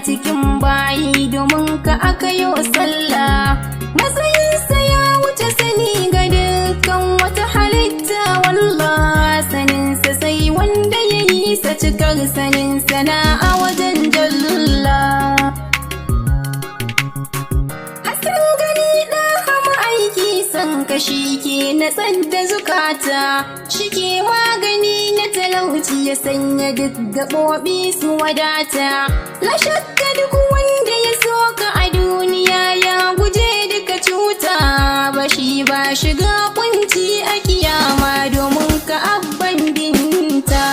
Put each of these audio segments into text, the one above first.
cikin bayi domin ka aka yo sallah. Matsayinsa ya wuce sani ga dukkan wata halitta, wallah saninsa sai wanda ya yi sa cikar saninsa na a wajen jalla. Hassan gani da hama aiki san kashi ke natsar da zukata, shi ke magani na talauci ya sanya duk gaɓoɓi su wadata. La shakka duk wanda ya soka a duniya ya guje duka cuta, ba shi ba shiga kunci a kiyama domin ka abban binta.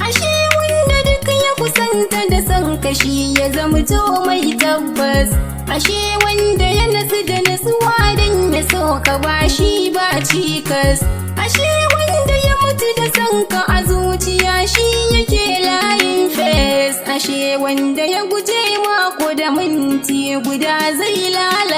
Ashe wanda duk ya kusanta da san kashi ya zamto mai tabbas, ashe wanda ya nasu da nasuwa dan ya soka ba shi ba cikas, ashe wanda ya mutu da sanka a zuciya shi yake layin fes, ashe wanda ya guje mako da minti guda zai lalata.